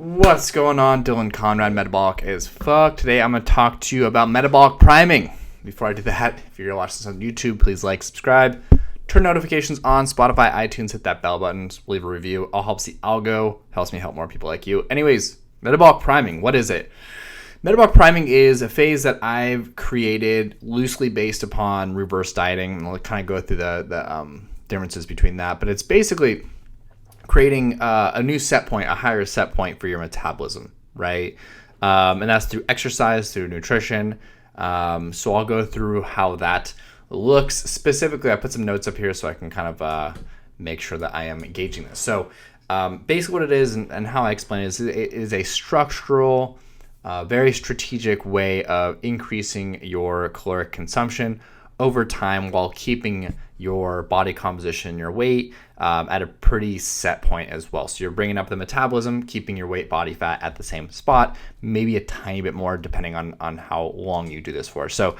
What's going on? Dylan Conrad, Metabolic as fuck. Today I'm going to talk to you about metabolic priming. Before I do that, if you're watching this on YouTube, please like, subscribe, turn notifications on, Spotify, iTunes, hit that bell button, leave a review. All helps the algo, helps me help more people like you. Anyways, metabolic priming, what is it? Metabolic priming is a phase that I've created loosely based upon reverse dieting. And I'll kind of go through the differences between that, but it's basically creating a new set point, a higher set point for your metabolism, right? And that's through exercise, through nutrition. So I'll go through how that looks. Specifically, I put some notes up here so I can kind of make sure that I am engaging this. So basically what it is and how I explain it is a structural, very strategic way of increasing your caloric consumption over time while keeping your body composition, your weight at a pretty set point as well. So you're bringing up the metabolism, keeping your weight, body fat at the same spot, maybe a tiny bit more depending on how long you do this for. So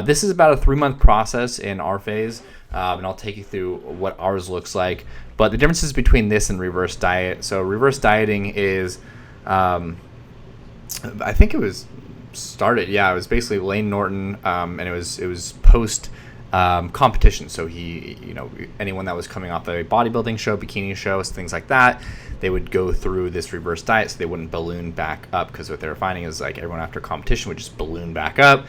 this is about a 3-month process in our phase, and I'll take you through what ours looks like. But the differences between this and reverse diet. So reverse dieting is, I think it was started, it was basically Layne Norton, and it was post competition. So anyone that was coming off a bodybuilding show, bikini shows, things like that, they would go through this reverse diet so they wouldn't balloon back up, because what they were finding is like everyone after competition would just balloon back up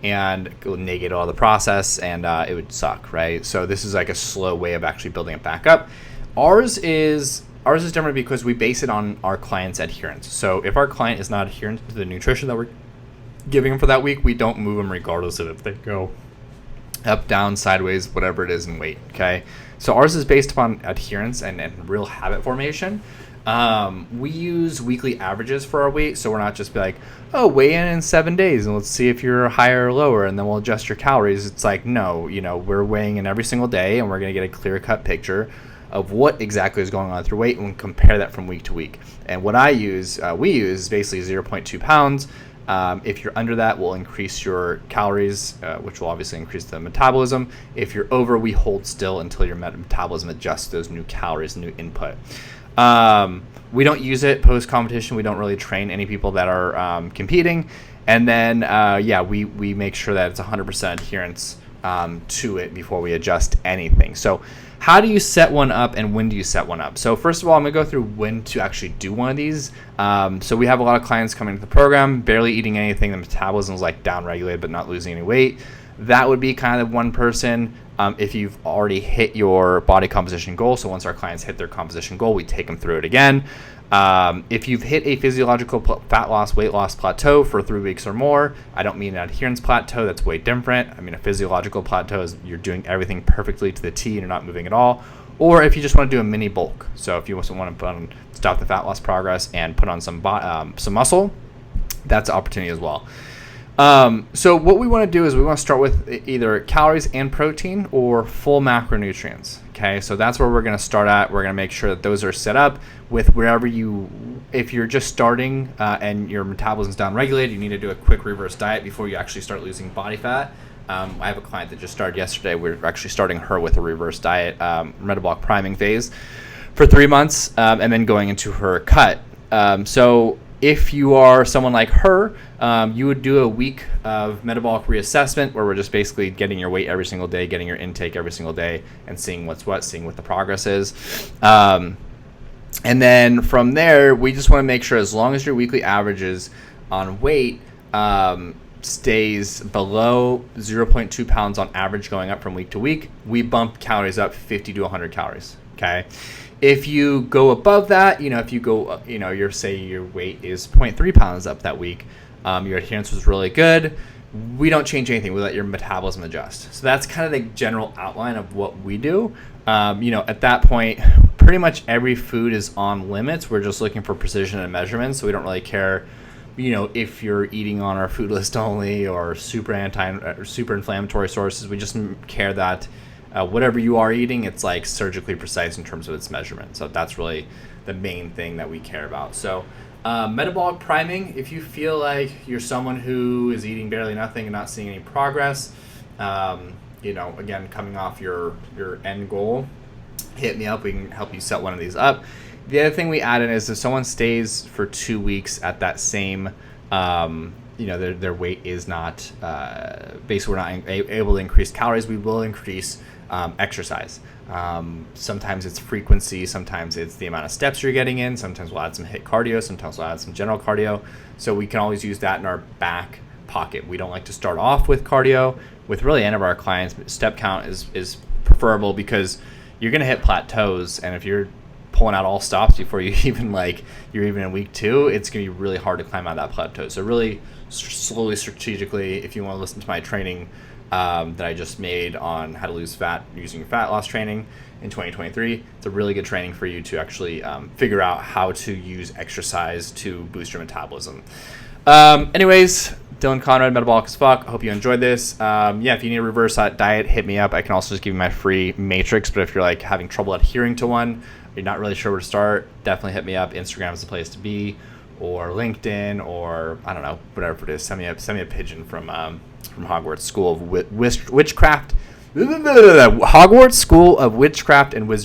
and negate all the process, and it would suck, right? So this is like a slow way of actually building it back up. Ours is different because we base it on our client's adherence. So if our client is not adherent to the nutrition that we're giving them for that week, we don't move them regardless of if they go up, down, sideways, whatever it is in weight, okay? So ours is based upon adherence and real habit formation. We use weekly averages for our weight, so we're not just be like, oh, weigh in 7 days and let's see if you're higher or lower and then we'll adjust your calories. It's like, no, we're weighing in every single day and we're going to get a clear-cut picture of what exactly is going on with your weight and compare that from week to week. And what we use is basically 0.2 pounds. If you're under that, we'll increase your calories, which will obviously increase the metabolism. If you're over, we hold still until your metabolism adjusts those new calories, new input. We don't use it post-competition. We don't really train any people that are competing. And then, we make sure that it's 100% adherence to it before we adjust anything. So how do you set one up and when do you set one up? So first of all, I'm going to go through when to actually do one of these. So we have a lot of clients coming to the program, barely eating anything. The metabolism is like down-regulated but not losing any weight. That would be kind of one person. If you've already hit your body composition goal, so once our clients hit their composition goal, we take them through it again. If you've hit a physiological fat loss, weight loss plateau for 3 weeks or more, I don't mean an adherence plateau, that's way different. I mean a physiological plateau is you're doing everything perfectly to the T and you're not moving at all. Or if you just want to do a mini bulk, so if you also want to stop the fat loss progress and put on some muscle, that's an opportunity as well. So what we want to do is we want to start with either calories and protein or full macronutrients. Okay, so that's where we're going to start at. We're going to make sure that those are set up with if you're just starting and your metabolism's down-regulated, you need to do a quick reverse diet before you actually start losing body fat. I have a client that just started yesterday. We're actually starting her with a reverse diet, metabolic priming phase for 3 months, and then going into her cut. So if you are someone like her, you would do a week of metabolic reassessment where we're just basically getting your weight every single day, getting your intake every single day, and seeing what's what, seeing what the progress is. And then from there, we just want to make sure as long as your weekly averages on weight stays below 0.2 pounds on average going up from week to week, we bump calories up 50 to 100 calories, okay? If you go above that, if you go, your weight is 0.3 pounds up that week, your adherence was really good, we don't change anything. We let your metabolism adjust. So that's kind of the general outline of what we do. At that point, pretty much every food is on limits. We're just looking for precision and measurements, so we don't really care, if you're eating on our food list only or super inflammatory sources. We just care that whatever you are eating, it's like surgically precise in terms of its measurement. So that's really the main thing that we care about. So metabolic priming, if you feel like you're someone who is eating barely nothing and not seeing any progress, again, coming off your end goal, hit me up. We can help you set one of these up. The other thing we add in is if someone stays for 2 weeks at that same, their weight is not, basically we're not able to increase calories, we will increase exercise. Sometimes it's frequency, sometimes it's the amount of steps you're getting in, sometimes we'll add some HIIT cardio, sometimes we'll add some general cardio. So we can always use that in our back pocket. We don't like to start off with cardio. With really any of our clients, step count is preferable because you're going to hit plateaus, and if you're pulling out all stops before you you're even in week 2, it's going to be really hard to climb out of that plateau. So really slowly, strategically, if you want to listen to my training that I just made on how to lose fat using fat loss training in 2023, it's a really good training for you to actually figure out how to use exercise to boost your metabolism. Anyways, Dylan Conrad, Metabolic as Fuck. I hope you enjoyed this. If you need a reverse diet, hit me up. I can also just give you my free matrix, but if you're like having trouble adhering to one, you're not really sure where to start, definitely hit me up. Instagram is the place to be, or LinkedIn, or I don't know, whatever it is. Send me a pigeon from Hogwarts School of Witchcraft. Hogwarts School of Witchcraft and Wizardry.